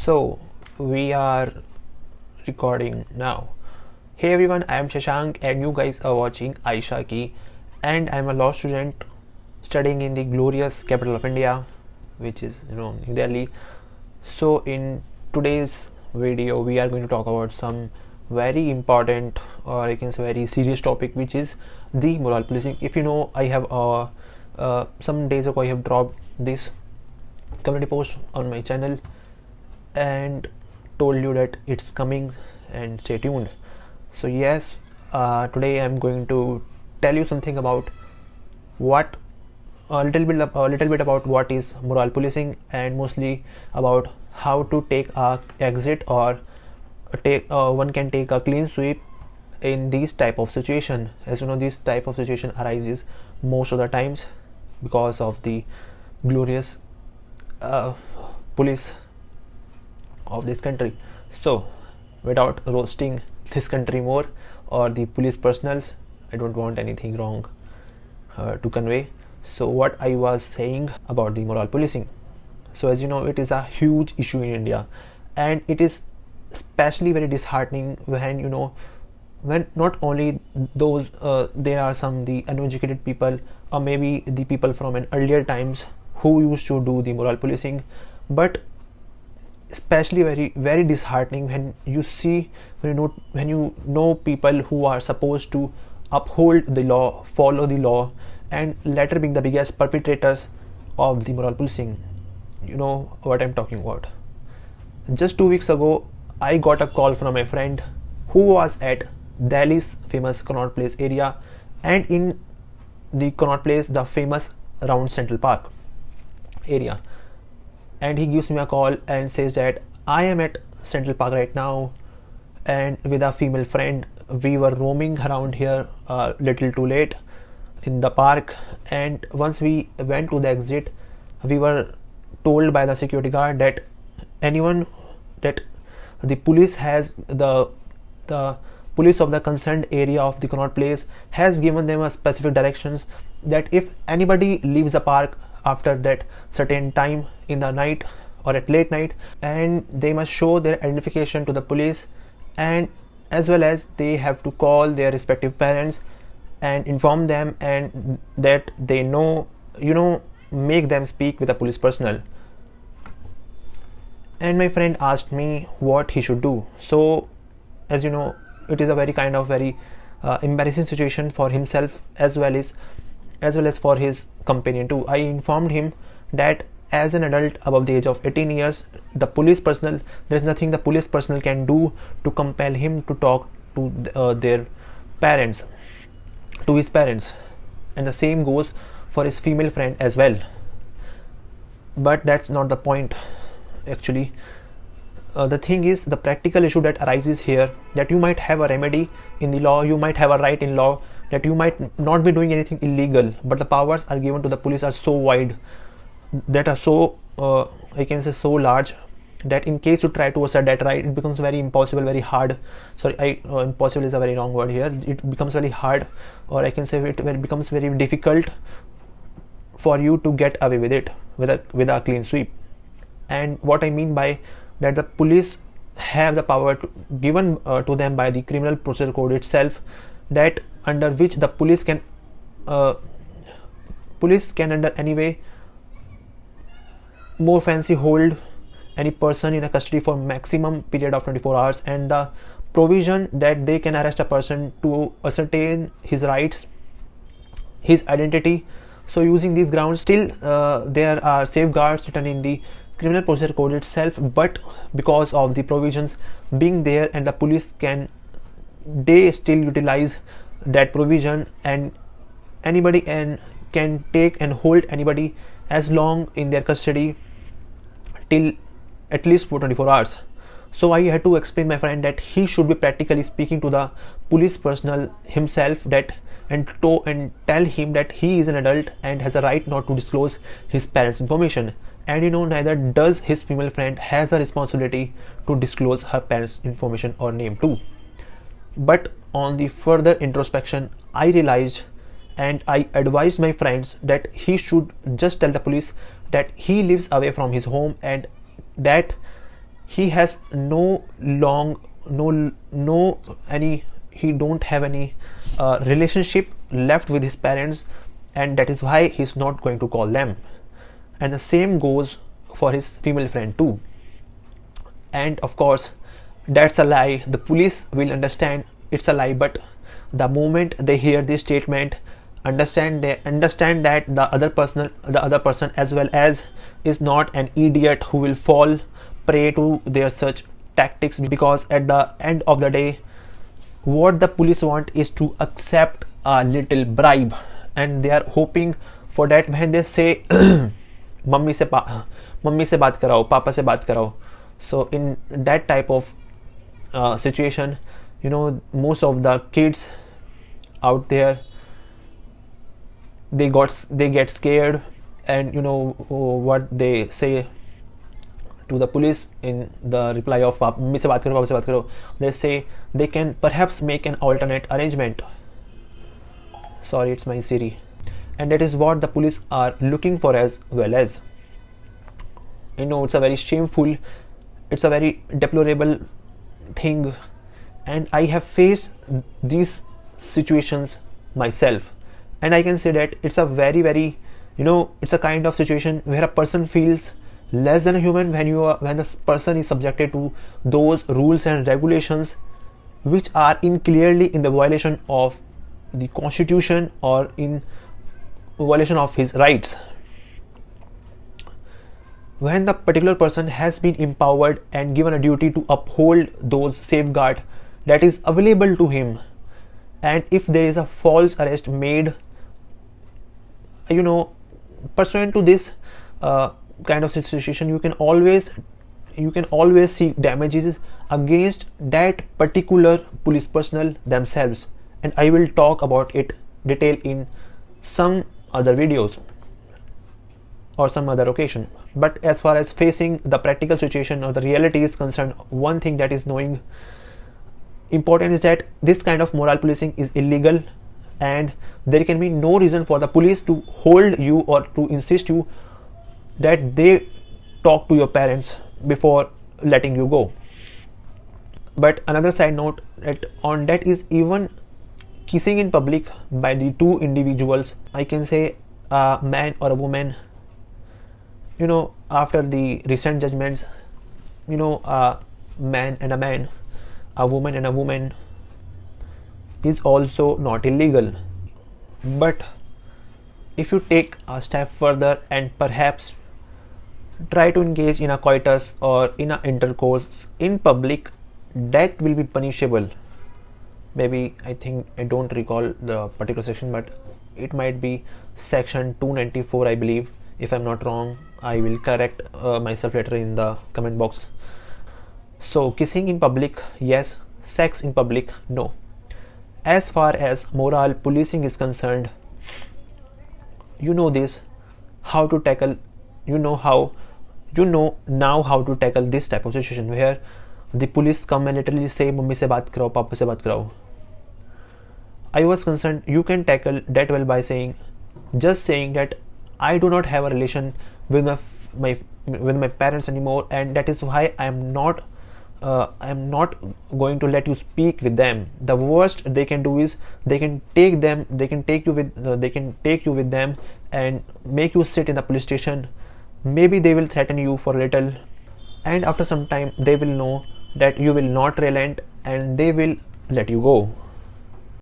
So we are recording now. Hey everyone, I am Shashank and you guys are watching Aisha Ki, and I'm a law student studying in the glorious capital of India, which is New Delhi. So in today's video we are going to talk about some very important, or I can say very serious topic, which is the moral policing. If you know, I have some days ago I have dropped this community post on my channel and told you that it's coming and stay tuned. So yes, today I'm going to tell you something about what a little bit about what is moral policing, and mostly about how to take a exit, or one can take a clean sweep in these type of situation. As you know, this type of situation arises most of the times because of the glorious police of this country. So without roasting this country more or the police personals, I don't want anything wrong to convey. So what I was saying about the moral policing. So as you know, it is a huge issue in India, and it is especially very disheartening when not only those there are some the uneducated people, or maybe the people from an earlier times who used to do the moral policing, but especially very disheartening when you know people who are supposed to uphold the law, follow the law, and later being the biggest perpetrators of the moral policing. You know what I'm talking about. Just 2 weeks ago, I got a call from my friend who was at Delhi's famous Connaught Place area, and in the Connaught Place, the famous around Central Park area. And he gives me a call and says that I am at Central Park right now, and with a female friend we were roaming around here a little too late in the park, and once we went to the exit, we were told by the security guard that the police has the police of the concerned area of the Connaught Place has given them a specific directions that if anybody leaves the park after that certain time in the night or at late night, and they must show their identification to the police, and as well as they have to call their respective parents and inform them, and that they know make them speak with a police personnel. And my friend asked me what he should do. So as you know, it is a very embarrassing situation for himself as well as for his companion too. I informed him that as an adult above the age of 18 years, the police personnel, there is nothing the police personnel can do to compel him to talk to their parents, to his parents, and the same goes for his female friend as well. But that's not the point actually. The thing is, the practical issue that arises here, that you might have a remedy in the law, you might have a right in law, that you might not be doing anything illegal, but the powers are given to the police are so wide, that are so I can say so large, that in case you try to assert that right, it becomes very impossible, very hard. Impossible is a very wrong word here. It becomes very hard, or I can say it becomes very difficult for you to get away with it with a clean sweep. And what I mean by that, the police have the power given to them by the Criminal Procedure Code itself, that under which the police can under any way more fancy hold any person in a custody for maximum period of 24 hours, and the provision that they can arrest a person to ascertain his rights, his identity. So using these grounds, still there are safeguards written in the Criminal Procedure Code itself, but because of the provisions being there, and the police they still utilize that provision, and anybody can take and hold anybody as long in their custody till at least for 24 hours. So I had to explain my friend that he should be practically speaking to the police personnel himself, and tell him that he is an adult and has a right not to disclose his parents' information. And neither does his female friend has a responsibility to disclose her parents' information or name too. But on the further introspection, I realized, and I advised my friends, that he should just tell the police that he lives away from his home, and that he has no long no any he don't have any relationship left with his parents, and that is why he's not going to call them. And the same goes for his female friend too. And of course, that's a lie. The police will understand it's a lie, but the moment they hear this statement, understand that the other person as well as is not an idiot who will fall prey to their such tactics, because at the end of the day, what the police want is to accept a little bribe, and they are hoping for that. When they say mummy से बात कराओ, पापा से बात कराओ, so in that type of situation, you know, most of the kids out there, they get scared, and you know what they say to the police in the reply of mummy से बात करो, पापा से बात करो. They say they can perhaps make an alternate arrangement. Sorry, it's my Siri. And that is what the police are looking for as well. As you know, it's a very shameful, it's a very deplorable thing, and I have faced these situations myself, and I can say that it's a very, you know, it's a kind of situation where a person feels less than a human when a person is subjected to those rules and regulations which are clearly in the violation of the constitution or in violation of his rights. When the particular person has been empowered and given a duty to uphold those safeguards that is available to him, and if there is a false arrest made, you know, pursuant to this kind of situation, you can always seek damages against that particular police personnel themselves, and I will talk about it detail in some other videos or some other occasion. But as far as facing the practical situation or the reality is concerned, one thing that is knowing important is that this kind of moral policing is illegal, and there can be no reason for the police to hold you or to insist you that they talk to your parents before letting you go. But another side note on that is even kissing in public by the two individuals, I can say a man or a woman, you know, after the recent judgments, you know, a man and a man, a woman and a woman is also not illegal. But if you take a step further and perhaps try to engage in a coitus or in a intercourse in public, that will be punishable. Maybe, I think, I don't recall the particular section, but it might be section 294, I believe. If I'm not wrong, I will correct myself later in the comment box. So kissing in public, yes. Sex in public, no. As far as moral policing is concerned, you know this, how to tackle, you know now how to tackle this type of situation where the police come and literally say mummy se baat karao, papa se baat karao. I was concerned you can tackle that well by saying that I do not have a relation with my parents anymore, and that is why I am not going to let you speak with them. The worst they can do is they can take you with them and make you sit in the police station. Maybe they will threaten you for a little, and after some time they will know that you will not relent and they will let you go.